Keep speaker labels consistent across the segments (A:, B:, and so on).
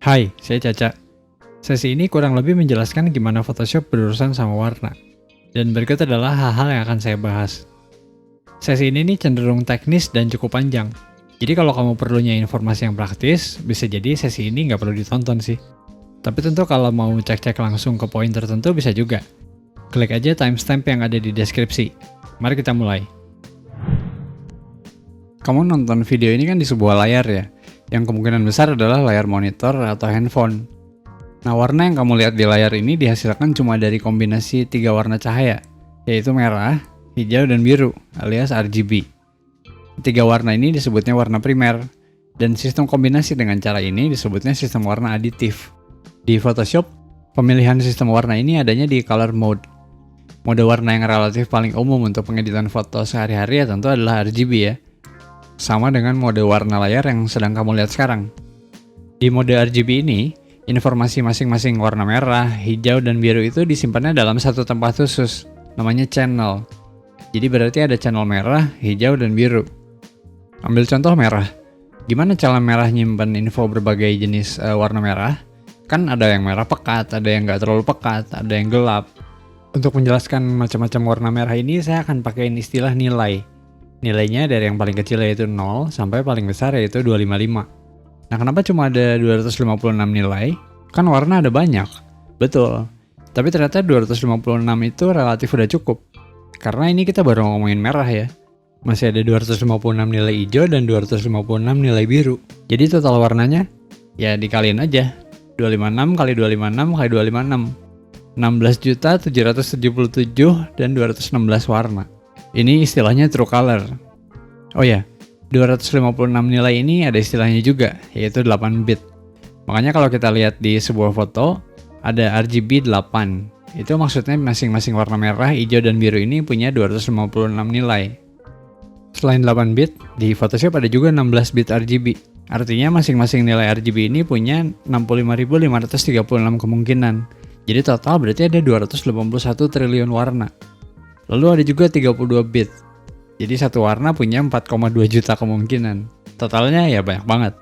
A: Hai, saya Caca. Sesi ini kurang lebih menjelaskan gimana Photoshop berurusan sama warna. Dan berikut adalah hal-hal yang akan saya bahas. Sesi ini nih cenderung teknis dan cukup panjang. Jadi kalau kamu perlunya informasi yang praktis, bisa jadi sesi ini nggak perlu ditonton sih. Tapi tentu kalau mau cek-cek langsung ke poin tertentu bisa juga. Klik aja timestamp yang ada di deskripsi. Mari kita mulai. Kamu nonton video ini kan di sebuah layar ya, yang kemungkinan besar adalah layar monitor atau handphone. Nah, warna yang kamu lihat di layar ini dihasilkan cuma dari kombinasi 3 warna cahaya, yaitu merah, hijau, dan biru, alias RGB. 3 warna ini disebutnya warna primer, dan sistem kombinasi dengan cara ini disebutnya sistem warna aditif. Di Photoshop, pemilihan sistem warna ini adanya di color mode. Mode warna yang relatif paling umum untuk pengeditan foto sehari-hari ya tentu adalah RGB ya. Sama dengan mode warna layar yang sedang kamu lihat sekarang. Di mode RGB ini, informasi masing-masing warna merah, hijau, dan biru itu disimpannya dalam satu tempat khusus, namanya channel. Jadi berarti ada channel merah, hijau, dan biru. Ambil contoh merah. Gimana cara merah nyimpan info berbagai jenis warna merah? Kan ada yang merah pekat, ada yang nggak terlalu pekat, ada yang gelap. Untuk menjelaskan macam-macam warna merah ini, saya akan pakai istilah nilai. Nilainya dari yang paling kecil yaitu 0 sampai paling besar yaitu 255. Nah, kenapa cuma ada 256 nilai? Kan warna ada banyak. Betul. Tapi ternyata 256 itu relatif udah cukup. Karena ini kita baru ngomongin merah ya. Masih ada 256 nilai hijau dan 256 nilai biru. Jadi total warnanya ya dikaliin aja. 256 kali 256 kali 256. 16.777 dan 216 warna. Ini istilahnya true color. Oh ya, 256 nilai ini ada istilahnya juga, yaitu 8 bit. Makanya kalau kita lihat di sebuah foto, ada RGB 8. Itu maksudnya masing-masing warna merah, hijau, dan biru ini punya 256 nilai. Selain 8 bit, di Photoshop ada juga 16 bit RGB. Artinya masing-masing nilai RGB ini punya 65.536 kemungkinan. Jadi total berarti ada 281 triliun warna. Lalu ada juga 32 bit. Jadi satu warna punya 4,2 juta kemungkinan. Totalnya ya banyak banget.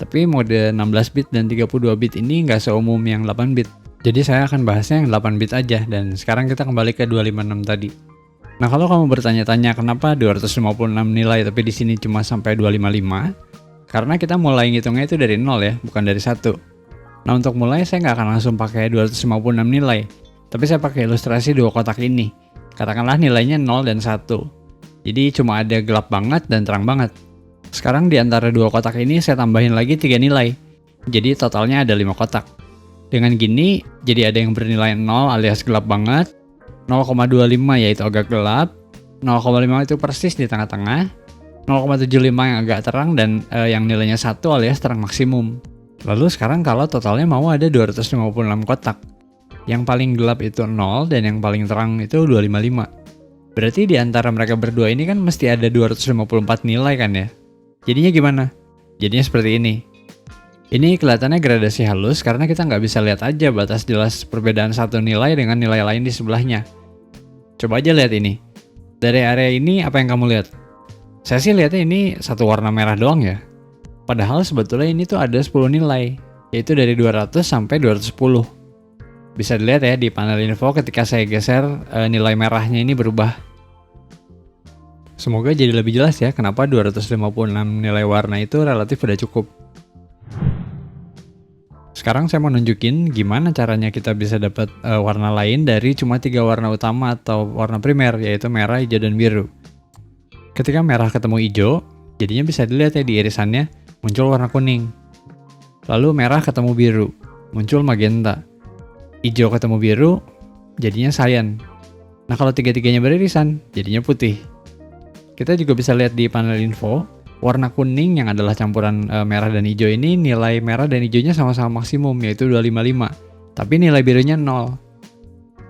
A: Tapi mode 16 bit dan 32 bit ini nggak seumum yang 8 bit. Jadi saya akan bahasnya yang 8 bit aja. Dan sekarang kita kembali ke 256 tadi. Nah, kalau kamu bertanya-tanya kenapa 256 nilai tapi di sini cuma sampai 255? Karena kita mulai ngitungnya itu dari 0 ya, bukan dari 1. Nah, untuk mulai saya nggak akan langsung pakai 256 nilai. Tapi saya pakai ilustrasi dua kotak ini. Katakanlah nilainya 0 dan 1. Jadi cuma ada gelap banget dan terang banget. Sekarang di antara dua kotak ini saya tambahin lagi 3 nilai. Jadi totalnya ada 5 kotak. Dengan gini, jadi ada yang bernilai 0 alias gelap banget, 0,25 yaitu agak gelap, 0,5 itu persis di tengah-tengah, 0,75 yang agak terang, dan yang nilainya 1 alias terang maksimum. Lalu sekarang kalau totalnya mau ada 256 kotak. Yang paling gelap itu 0 dan yang paling terang itu 255. Berarti di antara mereka berdua ini kan mesti ada 254 nilai kan ya? Jadinya gimana? Jadinya seperti ini. Ini kelihatannya gradasi halus karena kita nggak bisa lihat aja batas jelas perbedaan satu nilai dengan nilai lain di sebelahnya. Coba aja lihat ini. Dari area ini apa yang kamu lihat? Saya sih lihatnya ini satu warna merah doang ya. Padahal sebetulnya ini tuh ada 10 nilai, yaitu dari 200 sampai 210. Bisa dilihat ya di panel info ketika saya geser nilai merahnya ini berubah. Semoga jadi lebih jelas ya kenapa 256 nilai warna itu relatif udah cukup. Sekarang saya mau nunjukin gimana caranya kita bisa dapat warna lain dari cuma 3 warna utama atau warna primer, yaitu merah, hijau, dan biru. Ketika merah ketemu hijau, jadinya bisa dilihat ya di irisannya muncul warna kuning. Lalu merah ketemu biru, muncul magenta. Hijau ketemu biru, jadinya cyan. Nah, kalau tiga-tiganya beririsan, jadinya putih. Kita juga bisa lihat di panel info, warna kuning yang adalah campuran merah dan hijau ini nilai merah dan hijaunya sama-sama maksimum, yaitu 255. Tapi nilai birunya 0.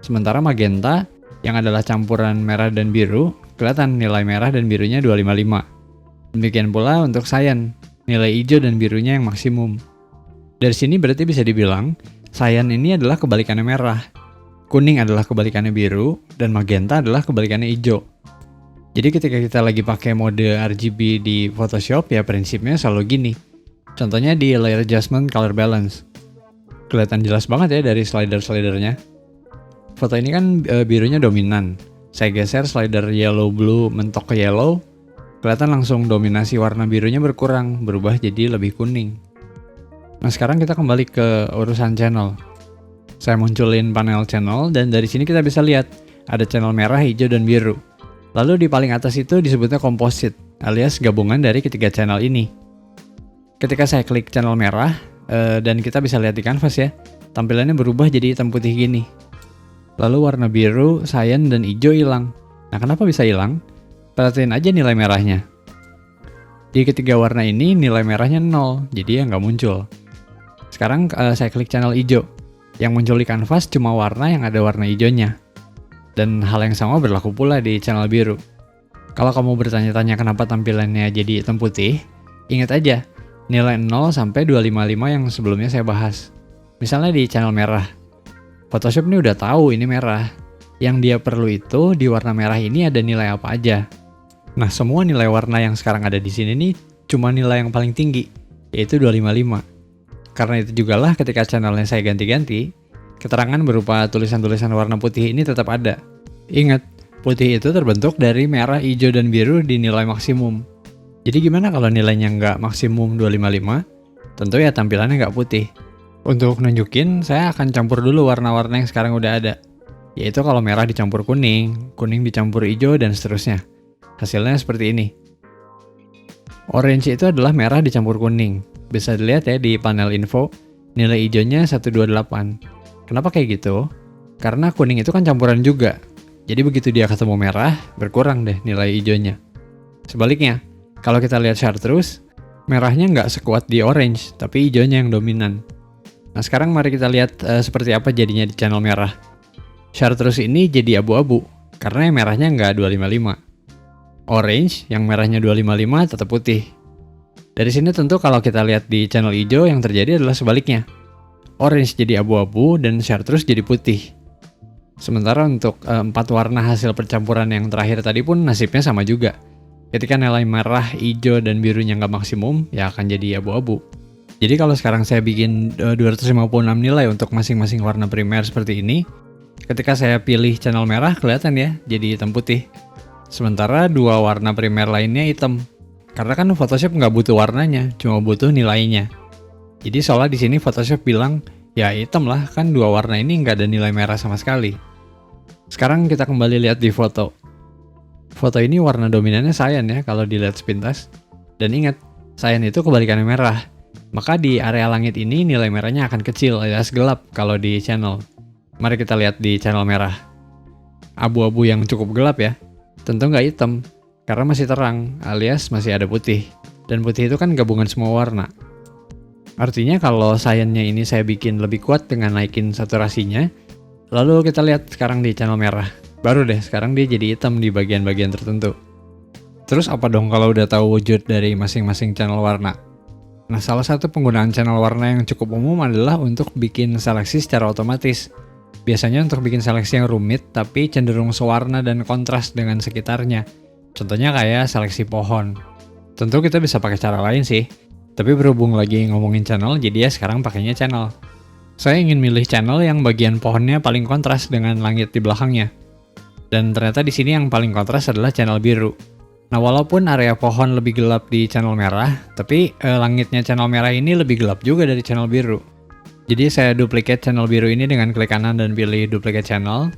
A: Sementara magenta, yang adalah campuran merah dan biru, kelihatan nilai merah dan birunya 255. Demikian pula untuk cyan, nilai hijau dan birunya yang maksimum. Dari sini berarti bisa dibilang, cyan ini adalah kebalikannya merah, kuning adalah kebalikannya biru, dan magenta adalah kebalikannya hijau. Jadi ketika kita lagi pakai mode RGB di Photoshop ya prinsipnya selalu gini. Contohnya di layer adjustment color balance. Kelihatan jelas banget ya dari slider-slidernya. Foto ini kan birunya dominan. Saya geser slider yellow blue mentok ke yellow, kelihatan langsung dominasi warna birunya berkurang, berubah jadi lebih kuning. Nah sekarang kita kembali ke urusan channel. Saya munculin panel channel dan dari sini kita bisa lihat ada channel merah, hijau, dan biru. Lalu di paling atas itu disebutnya composite, alias gabungan dari ketiga channel ini. Ketika saya klik channel merah, dan kita bisa lihat di canvas ya, tampilannya berubah jadi hitam putih gini. Lalu warna biru, cyan, dan hijau hilang. Nah kenapa bisa hilang? Perhatiin aja nilai merahnya. Di ketiga warna ini nilai merahnya 0, jadi ya nggak muncul. Sekarang saya klik channel hijau. Yang muncul di kanvas cuma warna yang ada warna hijaunya. Dan hal yang sama berlaku pula di channel biru. Kalau kamu bertanya-tanya kenapa tampilannya jadi hitam putih, ingat aja, nilai 0 sampai 255 yang sebelumnya saya bahas. Misalnya di channel merah. Photoshop ini udah tahu ini merah. Yang dia perlu itu di warna merah ini ada nilai apa aja. Nah, semua nilai warna yang sekarang ada di sini nih cuma nilai yang paling tinggi, yaitu 255. Karena itu juga lah ketika channelnya saya ganti-ganti, keterangan berupa tulisan-tulisan warna putih ini tetap ada. Ingat, putih itu terbentuk dari merah, hijau, dan biru di nilai maksimum. Jadi gimana kalau nilainya nggak maksimum 255? Tentu ya tampilannya nggak putih. Untuk nunjukin, saya akan campur dulu warna-warna yang sekarang udah ada. Yaitu kalau merah dicampur kuning, kuning dicampur hijau, dan seterusnya. Hasilnya seperti ini. Orange itu adalah merah dicampur kuning. Bisa dilihat ya di panel info, nilai hijaunya 128. Kenapa kayak gitu? Karena kuning itu kan campuran juga. Jadi begitu dia ketemu merah, berkurang deh nilai hijaunya. Sebaliknya, kalau kita lihat chartreuse, merahnya nggak sekuat di orange, tapi hijaunya yang dominan. Nah sekarang mari kita lihat seperti apa jadinya di channel merah. Chartreuse ini jadi abu-abu, karena yang merahnya nggak 255. Orange, yang merahnya 255 tetap putih. Dari sini tentu kalau kita lihat di channel hijau yang terjadi adalah sebaliknya. Orange jadi abu-abu dan chartreuse jadi putih. Sementara untuk 4 warna hasil percampuran yang terakhir tadi pun nasibnya sama juga. Ketika nilai merah, hijau, dan birunya nggak maksimum, ya akan jadi abu-abu. Jadi kalau sekarang saya bikin 256 nilai untuk masing-masing warna primer seperti ini, ketika saya pilih channel merah kelihatan ya, jadi hitam putih. Sementara dua warna primer lainnya hitam. Karena kan Photoshop nggak butuh warnanya, cuma butuh nilainya. Jadi soalnya di sini Photoshop bilang, ya hitam lah, kan dua warna ini nggak ada nilai merah sama sekali. Sekarang kita kembali lihat di foto. Foto ini warna dominannya cyan ya kalau dilihat sepintas. Dan ingat, cyan itu kebalikannya merah. Maka di area langit ini nilai merahnya akan kecil alias gelap kalau di channel. Mari kita lihat di channel merah. Abu-abu yang cukup gelap ya. Tentu nggak hitam. Karena masih terang, alias masih ada putih. Dan putih itu kan gabungan semua warna. Artinya kalau cyannya ini saya bikin lebih kuat dengan naikin saturasinya, lalu kita lihat sekarang di channel merah. Baru deh, sekarang dia jadi hitam di bagian-bagian tertentu. Terus apa dong kalau udah tahu wujud dari masing-masing channel warna? Nah, salah satu penggunaan channel warna yang cukup umum adalah untuk bikin seleksi secara otomatis. Biasanya untuk bikin seleksi yang rumit, tapi cenderung sewarna dan kontras dengan sekitarnya. Contohnya kayak seleksi pohon. Tentu kita bisa pakai cara lain sih. Tapi berhubung lagi ngomongin channel, jadi ya sekarang pakainya channel. Saya ingin milih channel yang bagian pohonnya paling kontras dengan langit di belakangnya. Dan ternyata di sini yang paling kontras adalah channel biru. Nah walaupun area pohon lebih gelap di channel merah, tapi langitnya channel merah ini lebih gelap juga dari channel biru. Jadi saya duplicate channel biru ini dengan klik kanan dan pilih duplicate channel.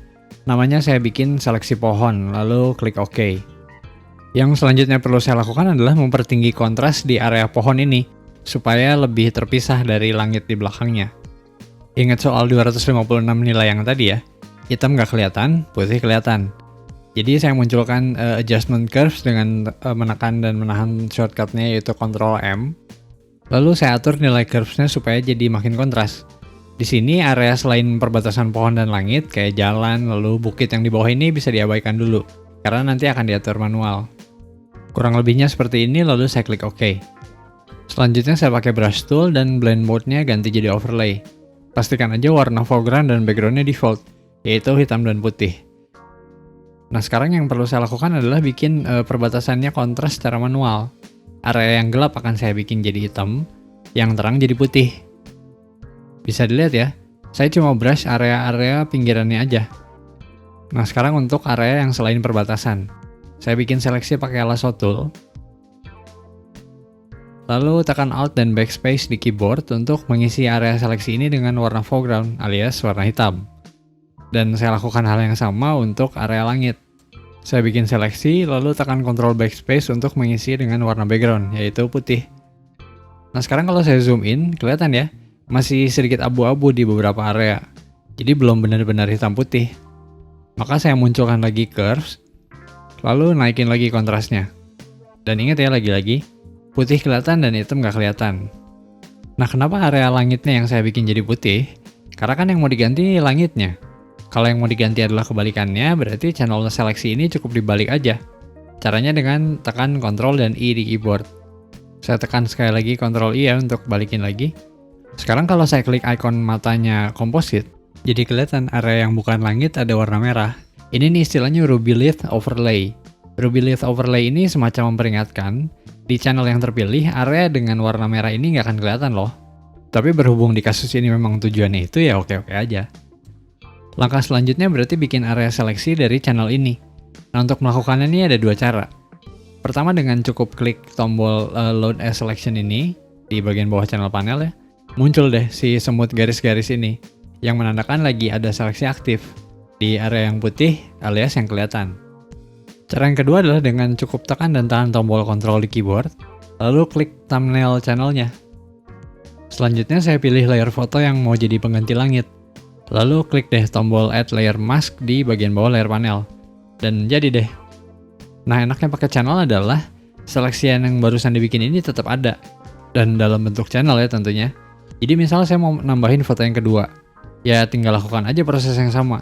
A: Namanya saya bikin seleksi pohon, lalu klik OK. Yang selanjutnya perlu saya lakukan adalah mempertinggi kontras di area pohon ini, supaya lebih terpisah dari langit di belakangnya. Ingat soal 256 nilai yang tadi ya, hitam nggak kelihatan, putih kelihatan. Jadi saya munculkan adjustment curves dengan menekan dan menahan shortcutnya yaitu Ctrl M. Lalu saya atur nilai curvesnya supaya jadi makin kontras. Di sini area selain perbatasan pohon dan langit, kayak jalan, lalu bukit yang di bawah ini bisa diabaikan dulu, karena nanti akan diatur manual. Kurang lebihnya seperti ini, lalu saya klik OK. Selanjutnya saya pakai brush tool dan blend mode-nya ganti jadi overlay. Pastikan aja warna foreground dan background-nya default, yaitu hitam dan putih. Nah sekarang yang perlu saya lakukan adalah bikin perbatasannya kontras secara manual. Area yang gelap akan saya bikin jadi hitam, yang terang jadi putih. Bisa dilihat ya, saya cuma brush area-area pinggirannya aja. Nah sekarang untuk area yang selain perbatasan, saya bikin seleksi pakai lasso tool. Lalu tekan Alt dan Backspace di keyboard untuk mengisi area seleksi ini dengan warna foreground alias warna hitam. Dan saya lakukan hal yang sama untuk area langit. Saya bikin seleksi, lalu tekan Ctrl Backspace untuk mengisi dengan warna background, yaitu putih. Nah sekarang kalau saya zoom in, kelihatan ya, masih sedikit abu-abu di beberapa area. Jadi belum benar-benar hitam putih. Maka saya munculkan lagi curves, lalu naikin lagi kontrasnya. Dan ingat ya lagi-lagi, putih kelihatan dan hitam nggak kelihatan. Nah kenapa area langitnya yang saya bikin jadi putih? Karena kan yang mau diganti langitnya. Kalau yang mau diganti adalah kebalikannya, berarti channel seleksi ini cukup dibalik aja. Caranya dengan tekan Ctrl dan I di keyboard. Saya tekan sekali lagi Ctrl I ya untuk balikin lagi. Sekarang kalau saya klik icon matanya composite, jadi kelihatan area yang bukan langit ada warna merah. Ini nih istilahnya Ruby Leaf Overlay. Ruby Leaf Overlay ini semacam memperingatkan, di channel yang terpilih, area dengan warna merah ini nggak akan kelihatan loh. Tapi berhubung di kasus ini memang tujuannya itu ya oke-oke aja. Langkah selanjutnya berarti bikin area seleksi dari channel ini. Nah untuk melakukannya ini ada dua cara. Pertama dengan cukup klik tombol Load as Selection ini, di bagian bawah channel panel ya, muncul deh si semut garis-garis ini, yang menandakan lagi ada seleksi aktif, di area yang putih alias yang kelihatan. Cara yang kedua adalah dengan cukup tekan dan tahan tombol Ctrl di keyboard, lalu klik thumbnail channelnya. Selanjutnya saya pilih layer foto yang mau jadi pengganti langit. Lalu klik deh tombol Add Layer Mask di bagian bawah layar panel. Dan jadi deh. Nah enaknya pakai channel adalah, seleksian yang barusan dibikin ini tetap ada. Dan dalam bentuk channel ya tentunya. Jadi misal saya mau nambahin foto yang kedua, ya tinggal lakukan aja proses yang sama.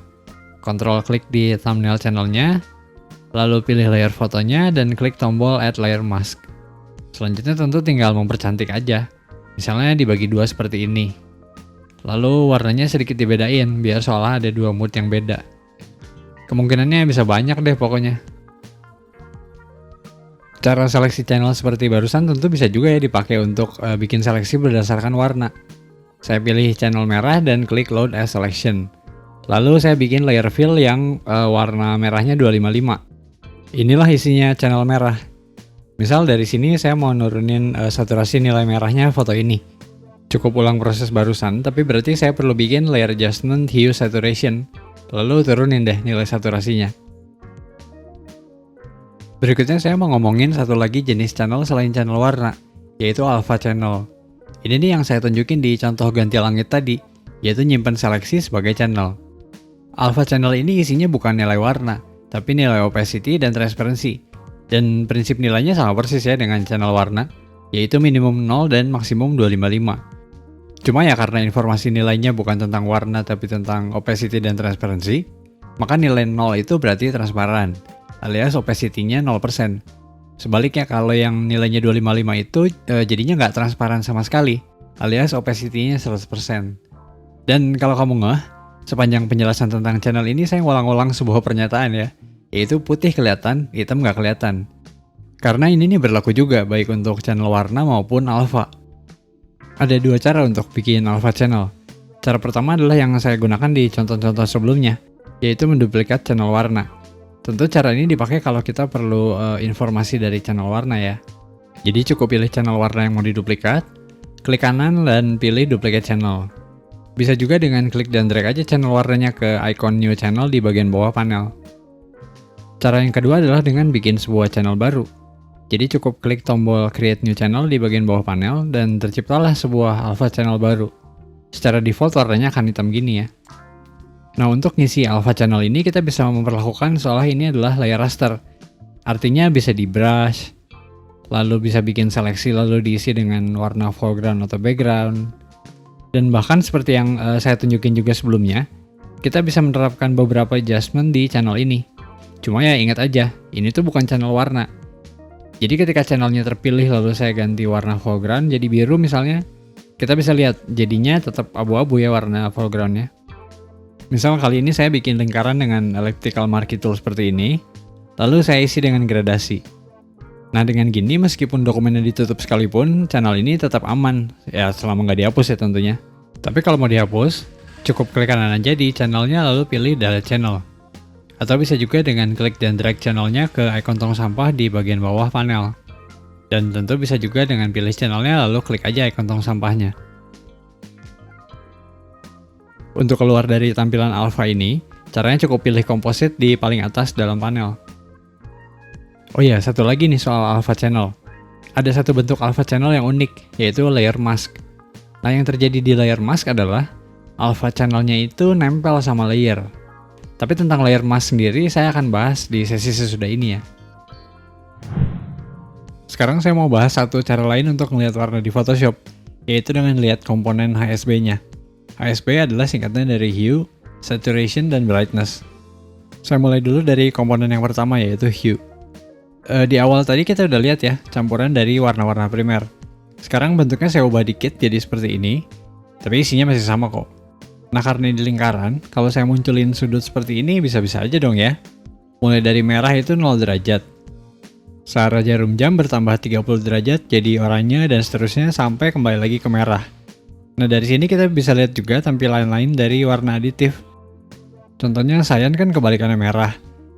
A: Ctrl klik di thumbnail channelnya, lalu pilih layer fotonya dan klik tombol Add Layer Mask. Selanjutnya tentu tinggal mempercantik aja. Misalnya dibagi dua seperti ini. Lalu warnanya sedikit dibedain biar seolah ada dua mood yang beda. Kemungkinannya bisa banyak deh pokoknya. Cara seleksi channel seperti barusan tentu bisa juga ya dipakai untuk bikin seleksi berdasarkan warna. Saya pilih channel merah dan klik Load as Selection. Lalu saya bikin layer fill yang warna merahnya 255. Inilah isinya channel merah. Misal dari sini saya mau nurunin saturasi nilai merahnya foto ini. Cukup ulang proses barusan, tapi berarti saya perlu bikin layer adjustment hue saturation. Lalu turunin deh nilai saturasinya. Berikutnya saya mau ngomongin satu lagi jenis channel selain channel warna, yaitu alpha channel. Ini nih yang saya tunjukin di contoh ganti langit tadi, yaitu nyimpen seleksi sebagai channel. Alpha channel ini isinya bukan nilai warna, tapi nilai opacity dan transparency. Dan prinsip nilainya sama persis ya dengan channel warna, yaitu minimum 0 dan maksimum 255. Cuma ya karena informasi nilainya bukan tentang warna tapi tentang opacity dan transparency, maka nilai 0 itu berarti transparan, alias opacity-nya 0%. Sebaliknya kalau yang nilainya 255 itu jadinya nggak transparan sama sekali, alias opacity-nya 100%. Dan kalau kamu ngeh, sepanjang penjelasan tentang channel ini saya ngulang-ulang sebuah pernyataan ya, yaitu putih kelihatan, hitam nggak kelihatan. Karena ini nih berlaku juga baik untuk channel warna maupun alpha. Ada dua cara untuk bikin alpha channel. Cara pertama adalah yang saya gunakan di contoh-contoh sebelumnya, yaitu menduplikat channel warna. Tentu cara ini dipakai kalau kita perlu informasi dari channel warna ya. Jadi cukup pilih channel warna yang mau diduplikat, klik kanan dan pilih duplicate channel. Bisa juga dengan klik dan drag aja channel warnanya ke icon new channel di bagian bawah panel. Cara yang kedua adalah dengan bikin sebuah channel baru. Jadi cukup klik tombol create new channel di bagian bawah panel dan terciptalah sebuah alpha channel baru. Secara default warnanya akan hitam gini ya. Nah untuk ngisi alpha channel ini kita bisa memperlakukan seolah ini adalah layer raster. Artinya bisa di brush, lalu bisa bikin seleksi lalu diisi dengan warna foreground atau background. Dan bahkan seperti yang saya tunjukin juga sebelumnya, kita bisa menerapkan beberapa adjustment di channel ini. Cuma ya ingat aja, ini tuh bukan channel warna. Jadi ketika channelnya terpilih lalu saya ganti warna foreground jadi biru misalnya, kita bisa lihat jadinya tetap abu-abu ya warna foregroundnya. Misal kali ini saya bikin lingkaran dengan elliptical marquee tool seperti ini, lalu saya isi dengan gradasi. Nah dengan gini meskipun dokumennya ditutup sekalipun, channel ini tetap aman, ya selama nggak dihapus ya tentunya. Tapi kalau mau dihapus, cukup klik kanan aja di channelnya lalu pilih delete channel. Atau bisa juga dengan klik dan drag channelnya ke ikon tong sampah di bagian bawah panel. Dan tentu bisa juga dengan pilih channelnya lalu klik aja ikon tong sampahnya. Untuk keluar dari tampilan alpha ini, caranya cukup pilih composite di paling atas dalam panel. Oh iya, satu lagi nih soal alpha channel. Ada satu bentuk alpha channel yang unik, yaitu layer mask. Nah yang terjadi di layer mask adalah alpha channelnya itu nempel sama layer. Tapi tentang layer mask sendiri saya akan bahas di sesi sesudah ini ya. Sekarang saya mau bahas satu cara lain untuk melihat warna di Photoshop, yaitu dengan lihat komponen HSB-nya. HSB adalah singkatnya dari Hue, Saturation, dan Brightness. Saya mulai dulu dari komponen yang pertama yaitu Hue. Di awal tadi kita udah lihat ya, campuran dari warna-warna primer. Sekarang bentuknya saya ubah dikit jadi seperti ini, tapi isinya masih sama kok. Nah karena di lingkaran, kalau saya munculin sudut seperti ini bisa-bisa aja dong ya. Mulai dari merah itu 0 derajat. Searah jarum jam bertambah 30 derajat jadi oranye dan seterusnya sampai kembali lagi ke merah. Nah dari sini kita bisa lihat juga tampilan lain dari warna aditif. Contohnya cyan kan kebalikannya merah.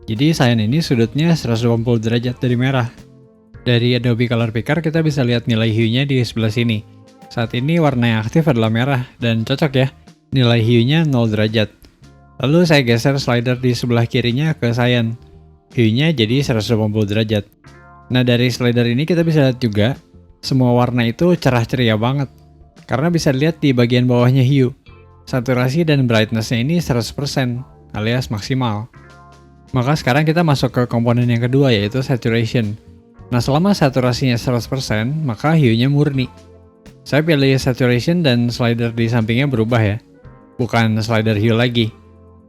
A: Jadi cyan ini sudutnya 180 derajat dari merah. Dari Adobe Color Picker kita bisa lihat nilai hue-nya di sebelah sini. Saat ini warna yang aktif adalah merah dan cocok ya, nilai hue-nya 0 derajat. Lalu saya geser slider di sebelah kirinya ke cyan. Hue-nya jadi 180 derajat. Nah dari slider ini kita bisa lihat juga, semua warna itu cerah ceria banget. Karena bisa dilihat di bagian bawahnya hue. Saturasi dan brightness-nya ini 100% alias maksimal. Maka sekarang kita masuk ke komponen yang kedua yaitu saturation. Nah selama saturasinya 100% maka hue-nya murni. Saya pilih saturation dan slider di sampingnya berubah ya, bukan slider hue lagi.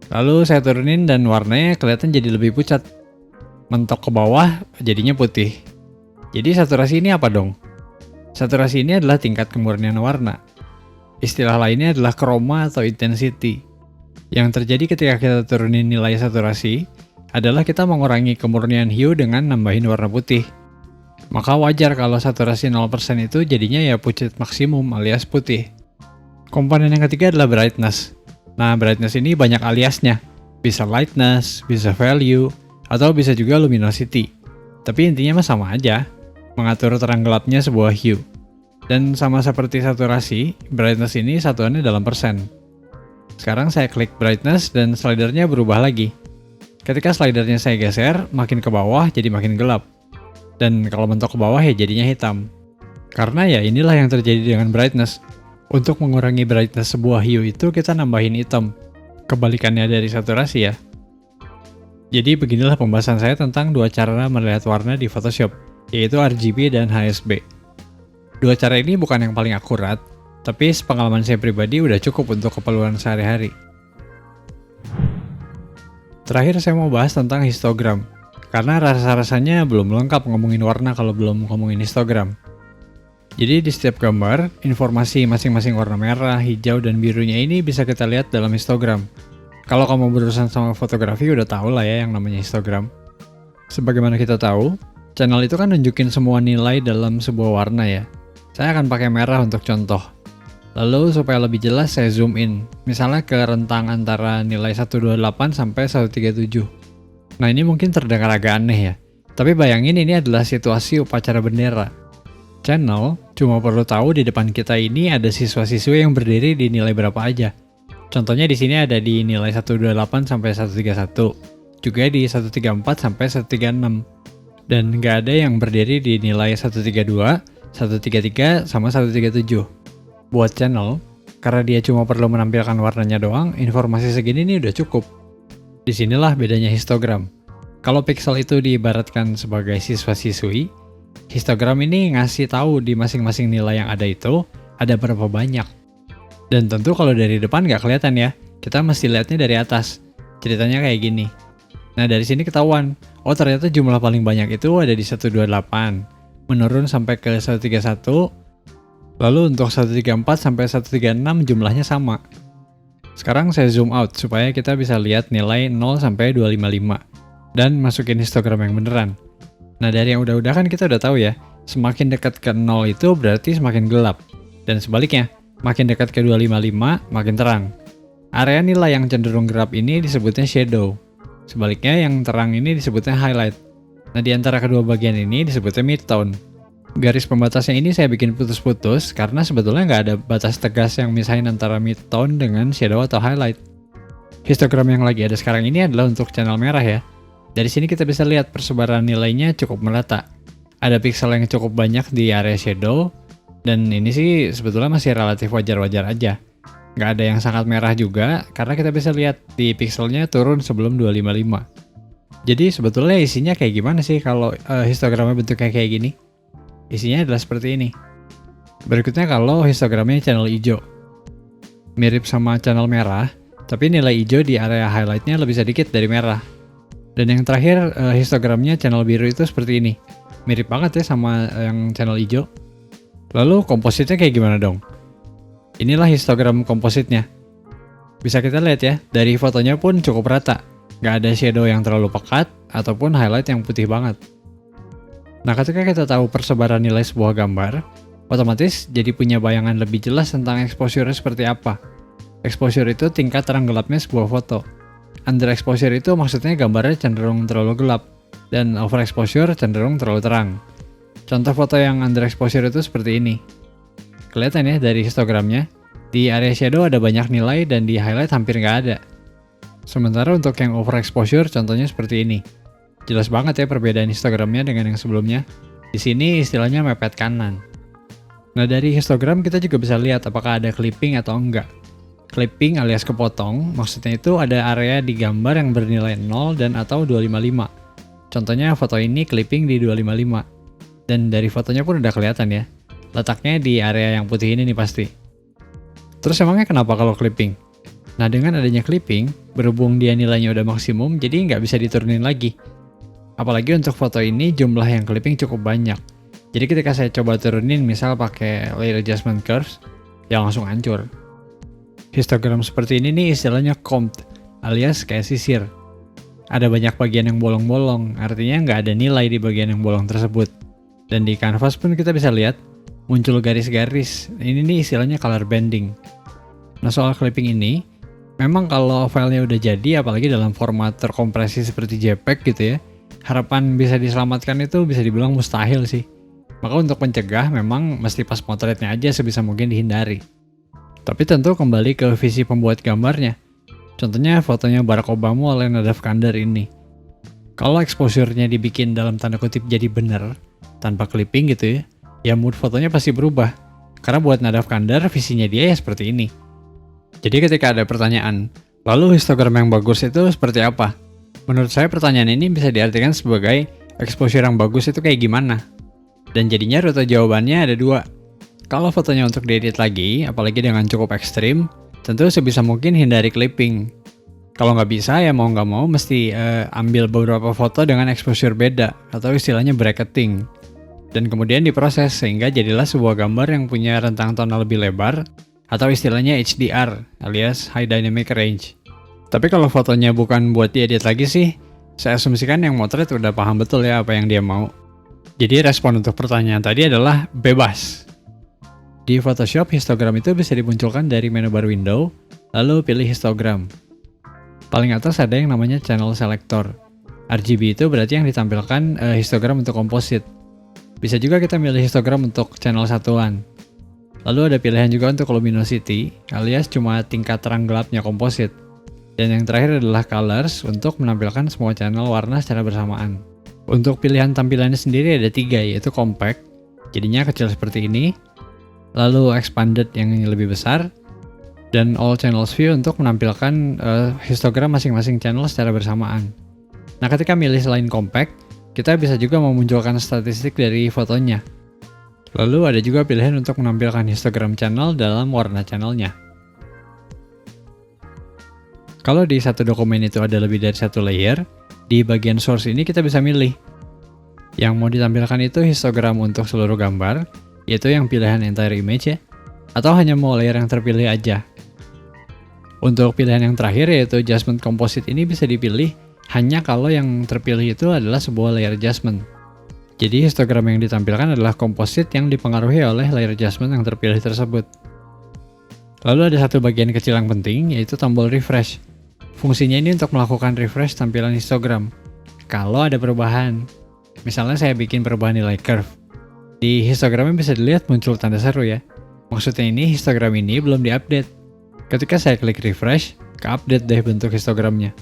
A: Lalu saya turunin dan warnanya kelihatan jadi lebih pucat. Mentok ke bawah jadinya putih. Jadi saturasi ini apa dong? Saturasi ini adalah tingkat kemurnian warna. Istilah lainnya adalah chroma atau intensity. Yang terjadi ketika kita turunin nilai saturasi adalah kita mengurangi kemurnian hue dengan nambahin warna putih. Maka wajar kalau saturasi 0% itu jadinya ya pucat maksimum alias putih. Komponen yang ketiga adalah brightness. Nah, brightness ini banyak aliasnya. Bisa lightness, bisa value, atau bisa juga luminosity. Tapi intinya mah sama aja, mengatur terang gelapnya sebuah hue. Dan sama seperti saturasi, brightness ini satuannya dalam persen. Sekarang saya klik brightness dan slidernya berubah lagi. Ketika slidernya saya geser, makin ke bawah jadi makin gelap. Dan kalau mentok ke bawah ya jadinya hitam. Karena ya inilah yang terjadi dengan brightness. Untuk mengurangi brightness sebuah hue itu kita nambahin hitam. Kebalikannya dari saturasi ya. Jadi beginilah pembahasan saya tentang dua cara melihat warna di Photoshop, yaitu RGB dan HSB. Dua cara ini bukan yang paling akurat, tapi sepengalaman saya pribadi udah cukup untuk keperluan sehari-hari. Terakhir saya mau bahas tentang histogram, karena rasa-rasanya belum lengkap ngomongin warna kalau belum ngomongin histogram. Jadi di setiap gambar, informasi masing-masing warna merah, hijau, dan birunya ini bisa kita lihat dalam histogram. Kalau kamu berurusan sama fotografi udah tahu lah ya yang namanya histogram. Sebagaimana kita tahu, channel itu kan nunjukin semua nilai dalam sebuah warna ya. Saya akan pakai merah untuk contoh. Lalu supaya lebih jelas saya zoom in, misalnya ke rentang antara nilai 128 sampai 137. Nah ini mungkin terdengar agak aneh ya, tapi bayangin ini adalah situasi upacara bendera. Channel cuma perlu tahu di depan kita ini ada siswa-siswi yang berdiri di nilai berapa aja. Contohnya di sini ada di nilai 128 sampai 131, juga di 134 sampai 136. Dan nggak ada yang berdiri di nilai 132, 133 sama 137. Buat channel, karena dia cuma perlu menampilkan warnanya doang, informasi segini nih udah cukup. Disinilah bedanya histogram. Kalau pixel itu diibaratkan sebagai siswa-siswi, histogram ini ngasih tahu di masing-masing nilai yang ada itu, ada berapa banyak. Dan tentu kalau dari depan nggak kelihatan ya, kita mesti lihatnya dari atas. Ceritanya kayak gini. Nah dari sini ketahuan, oh ternyata jumlah paling banyak itu ada di 128, menurun sampai ke 131, lalu untuk 134 sampai 136 jumlahnya sama. Sekarang saya zoom out supaya kita bisa lihat nilai 0 sampai 255 dan masukin histogram yang beneran. Nah, dari yang udah-udah kan kita udah tahu ya, semakin dekat ke 0 itu berarti semakin gelap. Dan sebaliknya, makin dekat ke 255 makin terang. Area nilai yang cenderung gelap ini disebutnya shadow. Sebaliknya yang terang ini disebutnya highlight. Nah, di antara kedua bagian ini disebutnya midtone. Garis pembatasnya ini saya bikin putus-putus karena sebetulnya nggak ada batas tegas yang misahin antara midtone dengan shadow atau highlight. Histogram yang lagi ada sekarang ini adalah untuk channel merah ya. Dari sini kita bisa lihat persebaran nilainya cukup merata. Ada piksel yang cukup banyak di area shadow, dan ini sih sebetulnya masih relatif wajar-wajar aja. Nggak ada yang sangat merah juga, karena kita bisa lihat di pikselnya turun sebelum 255. Jadi sebetulnya isinya kayak gimana sih kalau histogramnya bentuknya kayak gini? Isinya adalah seperti ini. Berikutnya kalau histogramnya channel hijau. Mirip sama channel merah, tapi nilai hijau di area highlightnya lebih sedikit dari merah. Dan yang terakhir, histogramnya channel biru itu seperti ini. Mirip banget ya sama yang channel hijau. Lalu kompositnya kayak gimana dong? Inilah histogram kompositnya. Bisa kita lihat ya, dari fotonya pun cukup rata. Nggak ada shadow yang terlalu pekat, ataupun highlight yang putih banget. Nah, ketika kita tahu persebaran nilai sebuah gambar, otomatis jadi punya bayangan lebih jelas tentang exposure seperti apa. Exposure itu tingkat terang gelapnya sebuah foto. Underexposure itu maksudnya gambarnya cenderung terlalu gelap, dan overexposure cenderung terlalu terang. Contoh foto yang underexposure itu seperti ini. Kelihatan ya dari histogramnya, di area shadow ada banyak nilai dan di highlight hampir nggak ada. Sementara untuk yang overexposure contohnya seperti ini. Jelas banget ya perbedaan histogramnya dengan yang sebelumnya. Di sini istilahnya mepet kanan. Nah, dari histogram kita juga bisa lihat apakah ada clipping atau enggak. Clipping alias kepotong, maksudnya itu ada area di gambar yang bernilai 0 dan atau 255. Contohnya foto ini clipping di 255. Dan dari fotonya pun udah kelihatan ya. Letaknya di area yang putih ini nih pasti. Terus emangnya kenapa kalau clipping? Nah, dengan adanya clipping, berhubung dia nilainya udah maksimum, jadi nggak bisa diturunin lagi. Apalagi untuk foto ini jumlah yang clipping cukup banyak. Jadi ketika saya coba turunin misal pakai layer adjustment curves, ya langsung hancur. Histogram seperti ini nih istilahnya combed, alias kayak sisir. Ada banyak bagian yang bolong-bolong, artinya nggak ada nilai di bagian yang bolong tersebut. Dan di canvas pun kita bisa lihat, muncul garis-garis. Ini nih istilahnya color banding. Nah, soal clipping ini, memang kalau filenya udah jadi, apalagi dalam format terkompresi seperti JPEG gitu ya, harapan bisa diselamatkan itu bisa dibilang mustahil sih. Maka untuk mencegah, memang mesti pas potretnya aja sebisa mungkin dihindari. Tapi tentu kembali ke visi pembuat gambarnya. Contohnya fotonya Barack Obama oleh Nadav Kandar ini. Kalau exposure-nya dibikin dalam tanda kutip jadi bener, tanpa clipping gitu ya mood fotonya pasti berubah. Karena buat Nadav Kandar, visinya dia ya seperti ini. Jadi ketika ada pertanyaan, lalu histogram yang bagus itu seperti apa? Menurut saya pertanyaan ini bisa diartikan sebagai exposure yang bagus itu kayak gimana? Dan jadinya rute jawabannya ada dua. Kalau fotonya untuk diedit lagi, apalagi dengan cukup ekstrim, tentu sebisa mungkin hindari clipping. Kalau nggak bisa ya mau nggak mau mesti ambil beberapa foto dengan exposure beda, atau istilahnya bracketing. Dan kemudian diproses sehingga jadilah sebuah gambar yang punya rentang tonal lebih lebar, atau istilahnya HDR, alias High Dynamic Range. Tapi kalau fotonya bukan buat diedit lagi sih, saya asumsikan yang motret udah paham betul ya apa yang dia mau. Jadi respon untuk pertanyaan tadi adalah bebas. Di Photoshop, histogram itu bisa dimunculkan dari menu bar window, lalu pilih histogram. Paling atas ada yang namanya channel selector. RGB itu berarti yang ditampilkan histogram untuk komposit. Bisa juga kita milih histogram untuk channel satuan. Lalu ada pilihan juga untuk luminosity, alias cuma tingkat terang gelapnya komposit. Dan yang terakhir adalah colors untuk menampilkan semua channel warna secara bersamaan. Untuk pilihan tampilannya sendiri ada 3, yaitu compact, jadinya kecil seperti ini, lalu expanded yang lebih besar, dan all channels view untuk menampilkan histogram masing-masing channel secara bersamaan. Nah, ketika milih selain compact, kita bisa juga memunculkan statistik dari fotonya. Lalu ada juga pilihan untuk menampilkan histogram channel dalam warna channelnya. Kalau di satu dokumen itu ada lebih dari satu layer, di bagian source ini kita bisa milih. Yang mau ditampilkan itu histogram untuk seluruh gambar, yaitu yang pilihan entire image ya, atau hanya mau layer yang terpilih aja. Untuk pilihan yang terakhir yaitu adjustment composite ini bisa dipilih hanya kalau yang terpilih itu adalah sebuah layer adjustment. Jadi histogram yang ditampilkan adalah komposit yang dipengaruhi oleh layer adjustment yang terpilih tersebut. Lalu ada satu bagian kecil yang penting, yaitu tombol refresh. Fungsinya ini untuk melakukan refresh tampilan histogram. Kalau ada perubahan, misalnya saya bikin perubahan nilai curve, di histogramnya bisa dilihat muncul tanda seru ya. Maksudnya ini histogram ini belum diupdate. Ketika saya klik refresh, ke-update deh bentuk histogramnya.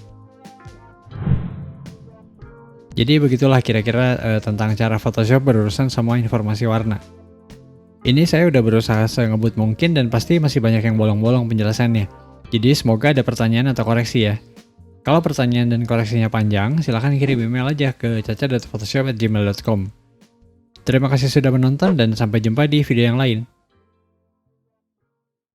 A: Jadi begitulah kira-kira tentang cara Photoshop berurusan sama informasi warna. Ini saya udah berusaha sengebut mungkin dan pasti masih banyak yang bolong-bolong penjelasannya. Jadi semoga ada pertanyaan atau koreksi ya. Kalau pertanyaan dan koreksinya panjang, silahkan kirim email aja ke caca.photoshop@gmail.com. Terima kasih sudah menonton dan sampai jumpa di video yang lain.